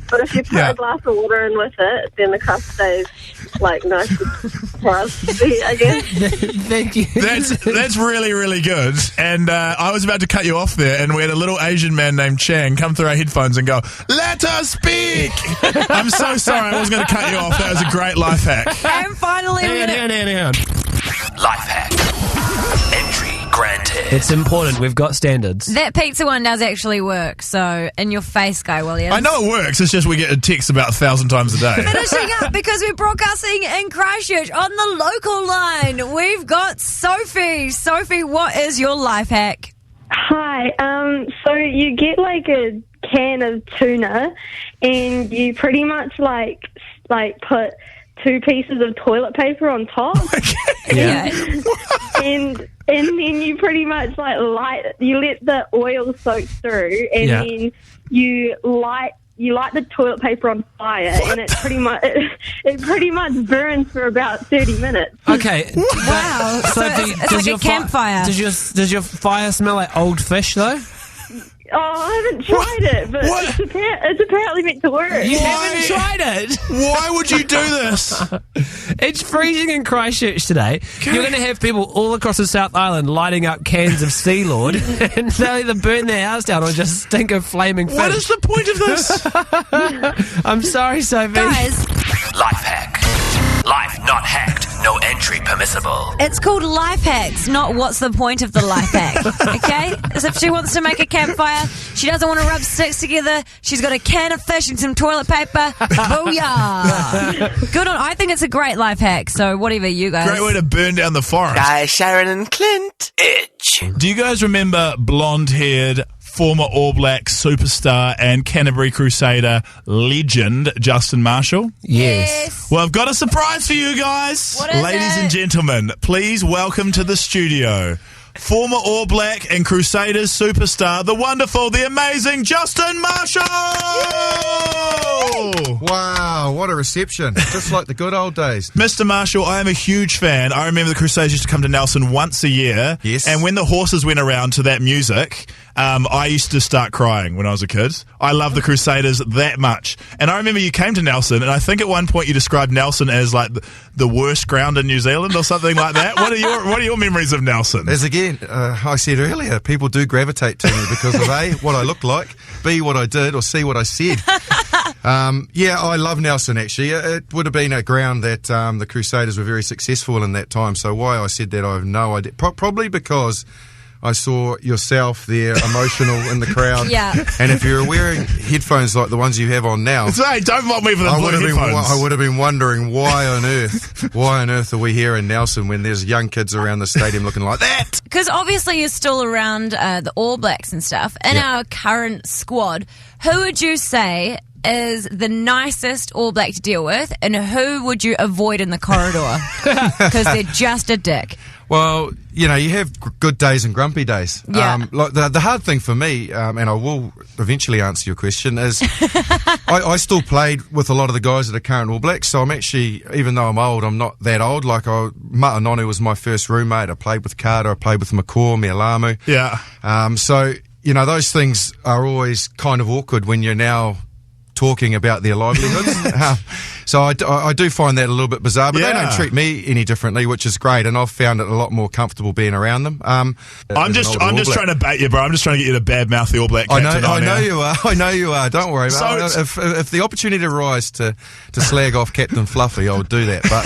But if you put a glass of water in with it, then the crust stays like nice and crusty, I guess. Thank you. That's really, really good. And I was about to cut you off there, and we had a little Asian man named Chang come through our headphones and go, "Let us speak." I'm so sorry, I was going to cut you off. That was a great life hack. And finally, Hang on. Life hack. Entry granted. It's important. We've got standards. that pizza one does actually work. So, in your face, Guy Williams. I know it works, it's just we get a text about 1,000 times a day. Finishing up because we're broadcasting in Christchurch on the local line. We've got Sophie. Sophie, what is your life hack? Hi. So you get like a can of tuna, and you pretty much like put 2 pieces of toilet paper on top. Yeah. and then you pretty much like you let the oil soak through, and then you light the toilet paper on fire, and it pretty much burns for about 30 minutes. Okay. Wow. Sophie, it's like a campfire. Does your fire smell like old fish, though? Oh, I haven't tried it, but it's apparently meant to work. You haven't tried it? Why would you do this? It's freezing in Christchurch today. You're going to have people all across the South Island lighting up cans of Sea Lord, and they'll either burn their house down or just stink of flaming fish. What is the point of this? I'm sorry, Sophie. Guys, Life hack. Life not hacked. No entry permissible. it's called life hacks, not what's the point of the life hack. Okay? As if she wants to make a campfire, she doesn't want to rub sticks together, she's got a can of fish and some toilet paper. Booyah! Good on. I think it's a great life hack, so whatever you guys. Great way to burn down the forest. Guys, Sharyn and Clint. Edge. Do you guys remember blonde-haired former All Black superstar and Canterbury Crusader legend Justin Marshall? Yes. Well, I've got a surprise for you guys. What is Ladies it? and gentlemen, please welcome to the studio former All Black and Crusaders superstar, the wonderful, the amazing Justin Marshall! Wow, what a reception. Just like the good old days. Mr. Marshall, I am a huge fan. I remember the Crusaders used to come to Nelson once a year. Yes. And when the horses went around to that music, I used to start crying when I was a kid. I love the Crusaders that much. And I remember you came to Nelson, and I think at one point you described Nelson as like the worst ground in New Zealand or something like that. What are your memories of Nelson? As again, I said earlier, people do gravitate to me because of A, what I look like, B, what I did, or C, what I said. Yeah, I love Nelson, actually. It would have been a ground that the Crusaders were very successful in that time. So why I said that, I have no idea. Probably because I saw yourself there, emotional in the crowd. Yeah. And if you're wearing headphones like the ones you have on now, Hey, don't mock me for the blue headphones. I would have been wondering why on earth are we here in Nelson when there's young kids around the stadium looking like that? Because obviously you're still around the All Blacks and stuff. In our current squad, who would you say is the nicest All Black to deal with, and who would you avoid in the corridor? Because they're just a dick. Well, you know, you have good days and grumpy days. Yeah. Like the hard thing for me, and I will eventually answer your question, is I still played with a lot of the guys that are current All Blacks, so I'm actually, even though I'm old, I'm not that old. Like, Matanonu was my first roommate. I played with Carter, I played with McCaw, Mialamu. Yeah. So, you know, those things are always kind of awkward when you're now talking about their livelihoods. So I do find that a little bit bizarre, but they don't treat me any differently, which is great, and I've found it a lot more comfortable being around them. I'm just trying to bait you, bro. I'm just trying to get you to badmouth the All Black captain. I know you are. Don't worry about it. If the opportunity arises to slag off Captain Fluffy, I'll do that, but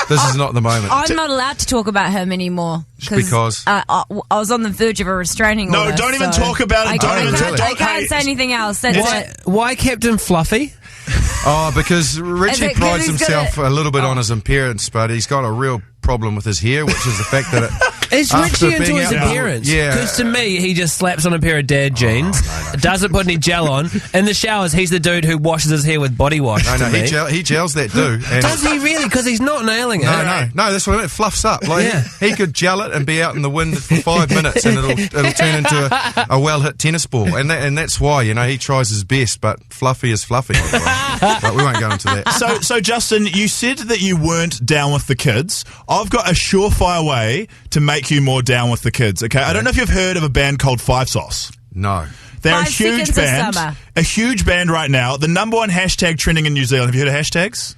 this is not the moment. I'm not allowed to talk about him anymore. Because? I was on the verge of a restraining order. No, don't even talk about it. I can't say anything else. That's it. Why Captain Fluffy? Oh, because Richie prides himself a little bit on his appearance, but he's got a real problem with his hair, which is the fact that Is After Richie into being his out- appearance? Yeah. Because to me, he just slaps on a pair of dad jeans, doesn't put any gel on. In the showers, he's the dude who washes his hair with body wash. No, to me. he gels that do. And Does he really? Because he's not nailing it. No, that's what I mean. It fluffs up. Like Yeah. he could gel it and be out in the wind for 5 minutes, and it'll turn into a well-hit tennis ball. And that's why he tries his best, but fluffy is fluffy. But we won't go into that. So Justin, you said that you weren't down with the kids. I've got a surefire way to make you more down with the kids. Okay, I don't know if you've heard of a band called Five Sauce. No. They're 5 a huge seconds of band. summer. A huge band right now. The number one hashtag trending in New Zealand. Have you heard of hashtags?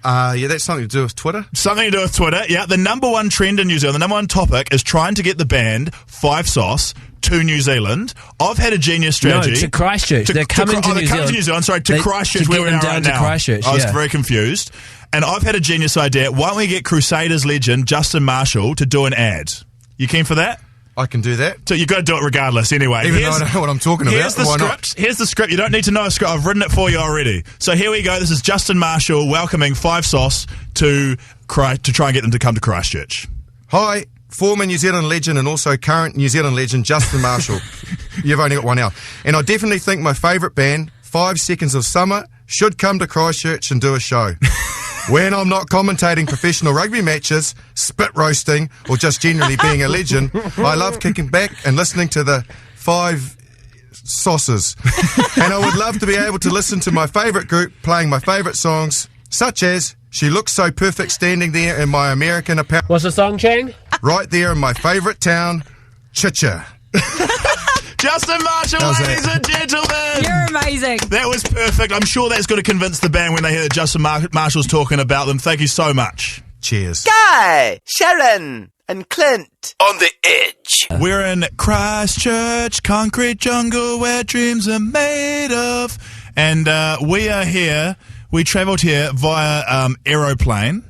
Yeah, that's something to do with Twitter. Something to do with Twitter, yeah. The number one trend in New Zealand, the number one topic is trying to get the band Five Sauce to New Zealand. I've had a genius strategy. No, to Christchurch. They're coming to New Zealand. Sorry, to Christchurch, to where get we them are down right to now. Christchurch, I was yeah. very confused. And I've had a genius idea. Why don't we get Crusaders legend Justin Marshall to do an ad? You keen for that? I can do that. So you've got to do it regardless anyway. Even though I don't know what I'm talking about. Here's the Why script. not? Here's the script. You don't need to know a script. I've written it for you already. So here we go. This is Justin Marshall welcoming Five Sauce to try and get them to come to Christchurch. Hi, former New Zealand legend and also current New Zealand legend Justin Marshall. You've only got one out. And I definitely think my favourite band, 5 Seconds of Summer, should come to Christchurch and do a show. When I'm not commentating professional rugby matches, spit roasting, or just generally being a legend, I love kicking back and listening to the Five Sauces. And I would love to be able to listen to my favourite group playing my favourite songs, such as She Looks So Perfect Standing There in My American Apparel. What's the song, Chang? Right there in my favourite town, Chicha. Justin Marshall, How's ladies that? and gentlemen. You're amazing. That was perfect. I'm sure that's going to convince the band when they hear that Justin Marshall's talking about them. Thank you so much. Cheers. Guy, Sharyn, and Clint on the edge. We're in Christchurch, concrete jungle where dreams are made of. And we are here. We travelled here via aeroplane.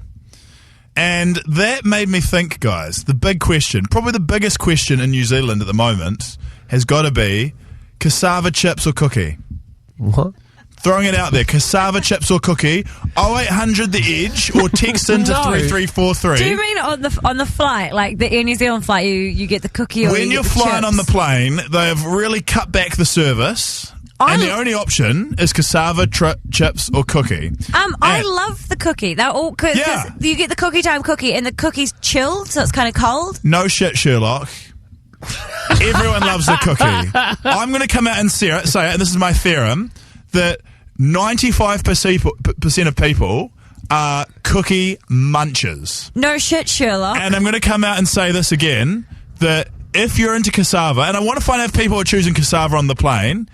And that made me think, guys, the big question, probably the biggest question in New Zealand at the moment, has got to be cassava chips or cookie. What? Throwing it out there, cassava chips or cookie, 0800 The Edge, or text into 3343. Do you mean on the flight, like the Air New Zealand flight, you get the cookie or When you you're get the flying chips? on the plane, they have really cut back the service. And the only option is cassava, chips, or cookie. I love the cookie. They're all cause you get the cookie time cookie, and the cookie's chilled, so it's kind of cold. No shit, Sherlock. Everyone loves the cookie. I'm going to come out and say it, and this is my theorem, that 95% of people are cookie munchers. No shit, Sherlock. And I'm going to come out and say this again, that if you're into cassava, and I want to find out if people are choosing cassava on the plane,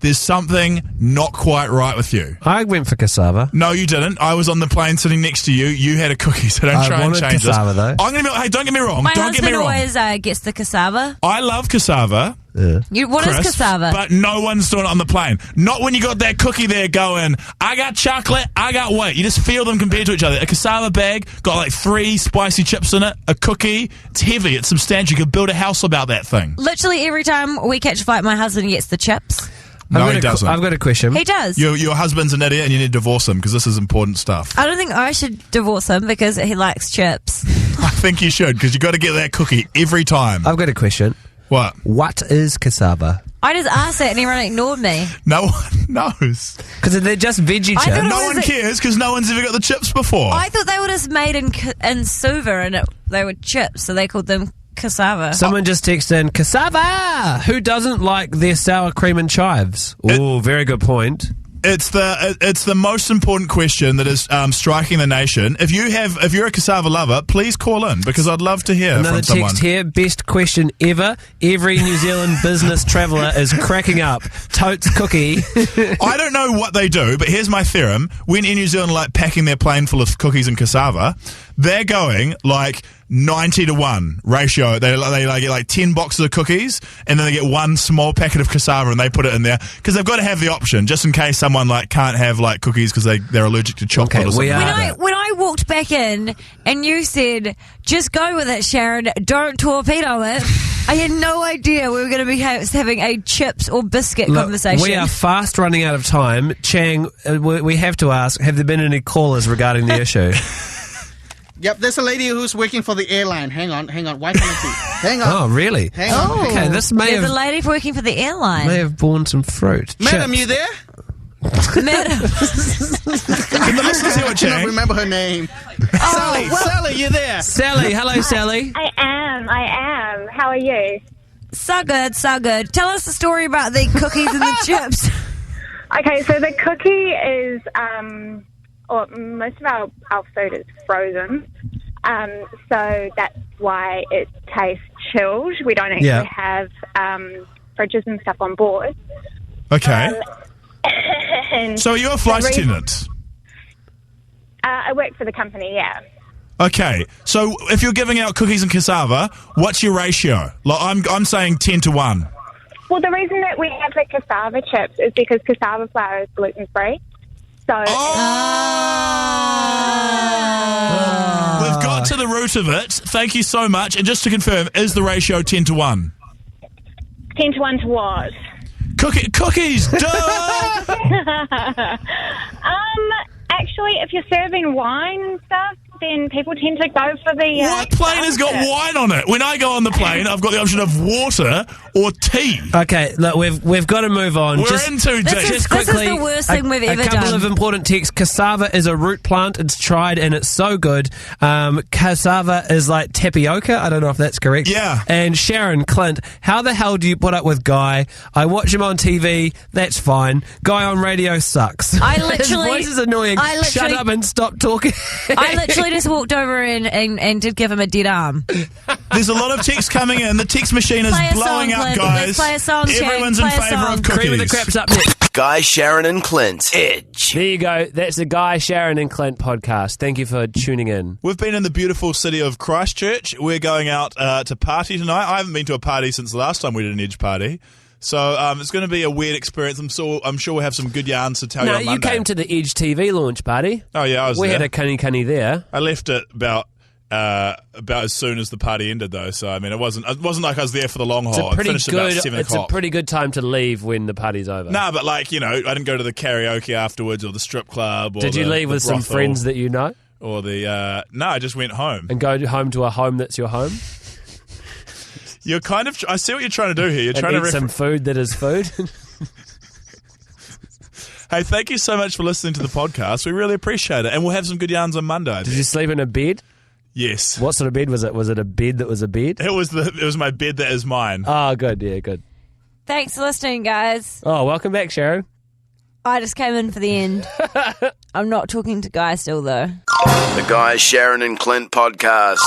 there's something not quite right with you. I went for cassava. No, you didn't. I was on the plane sitting next to you. You had a cookie, so don't try and change cassava, this. though. I'm gonna be, hey, don't get me wrong. My don't get me husband wrong. always gets the cassava. I love cassava. What is crisps, cassava? But no one's doing it on the plane. Not when you got that cookie there going, I got chocolate, I got wheat. You just feel them compared to each other. A cassava bag got like 3 spicy chips in it. A cookie, it's heavy, it's substantial. You could build a house about that thing. Literally every time we catch a flight, my husband gets the chips. No, he doesn't. I've got a question. He does. Your husband's an idiot and you need to divorce him because this is important stuff. I don't think I should divorce him because he likes chips. I think you should because you got to get that cookie every time. I've got a question. What? What is cassava? I just asked it and everyone ignored me. No one knows. Because they're just veggie I chips. thought it No one cares because no one's ever got the chips before. I thought they were just made in Suva and they were chips, so they called them cassava. Someone just texted in, cassava! Who doesn't like their sour cream and chives? Oh, very good point. It's the most important question that is striking the nation. If you're a cassava lover, please call in because I'd love to hear Another from someone. text here, best question ever. Every New Zealand business traveller is cracking up. Totes cookie. I don't know what they do, but here's my theorem. When in New Zealand like packing their plane full of cookies and cassava, they're going like 90-1 ratio. They get like 10 boxes of cookies and then they get 1 small packet of cassava and they put it in there because they've got to have the option just in case someone like can't have like cookies because they're allergic to chocolate or something. When I walked back in and you said, just go with it, Sharyn, don't torpedo it, I had no idea we were going to be having a chips or biscuit conversation. We are fast running out of time. Chang, we have to ask, have there been any callers regarding the issue? Yep, there's a lady who's working for the airline. Hang on. Why can't I see? Hang on. Oh, really? Hang on. Oh, Okay, this there's a lady working for the airline. may have borne some fruit. Madam, Chips. you there? Madam. Can the listeners hear what I cannot Chang? remember her name. Sally, you there? Sally, hello, Sally. I am. How are you? So good. Tell us the story about the cookies and the chips. Okay, so the cookie is, most of our food is frozen. So that's why it tastes chilled. We don't actually have fridges and stuff on board. Okay. So you're a flight attendant? I work for the company, yeah. Okay, so if you're giving out cookies and cassava, what's your ratio? Like I'm saying 10 to 1. Well, the reason that we have the cassava chips is because cassava flour is gluten-free. So We've got to the root of it. Thank you so much. And just to confirm, is the ratio 10 to 1? 10 to 1 to what? Cookies, duh! Actually, if you're serving wine and stuff, then people tend to go for the... What plane has got wine on it? When I go on the plane, I've got the option of water or tea. Okay, look, we've got to move on. We're in too deep. This is the worst thing we've ever done. A couple done. of important texts. Cassava is a root plant. It's tried and it's so good. Cassava is like tapioca. I don't know if that's correct. Yeah. And Sharyn, Clint, how the hell do you put up with Guy? I watch him on TV. That's fine. Guy on radio sucks. His voice is annoying. Shut up and stop talking. I literally just walked over and did give him a dead arm. There's a lot of text coming in. The text machine is blowing up, guys. Let's play a song, Everyone's in favour of cookies. Cream of the crap's up next. Guy, Sharyn and Clint. Edge. There you go. That's the Guy, Sharyn and Clint podcast. Thank you for tuning in. We've been in the beautiful city of Christchurch. We're going out to party tonight. I haven't been to a party since the last time we did an Edge party. So it's going to be a weird experience. I'm sure we'll have some good yarns to tell you on Monday. You came to the Edge TV launch party. Oh, yeah, I was there. We had a cunny there. I left it about as soon as the party ended, though. So, I mean, it wasn't like I was there for the long haul. I finished about 7 o'clock. It's a pretty good time to leave when the party's over. No, but I didn't go to the karaoke afterwards or the strip club. Or Did you leave with some friends that you know? Or no, I just went home. And go home to a home that's your home? You're kind of... I see what you're trying to do here. You're trying to... eat some food that is food? Hey, thank you so much for listening to the podcast. We really appreciate it. And we'll have some good yarns on Monday. Did you sleep in a bed? Yes. What sort of bed was it? Was it a bed that was a bed? It was my bed that is mine. Oh, good. Yeah, good. Thanks for listening, guys. Oh, welcome back, Sharyn. I just came in for the end. I'm not talking to Guy still, though. The Guy, Sharyn and Clint podcast.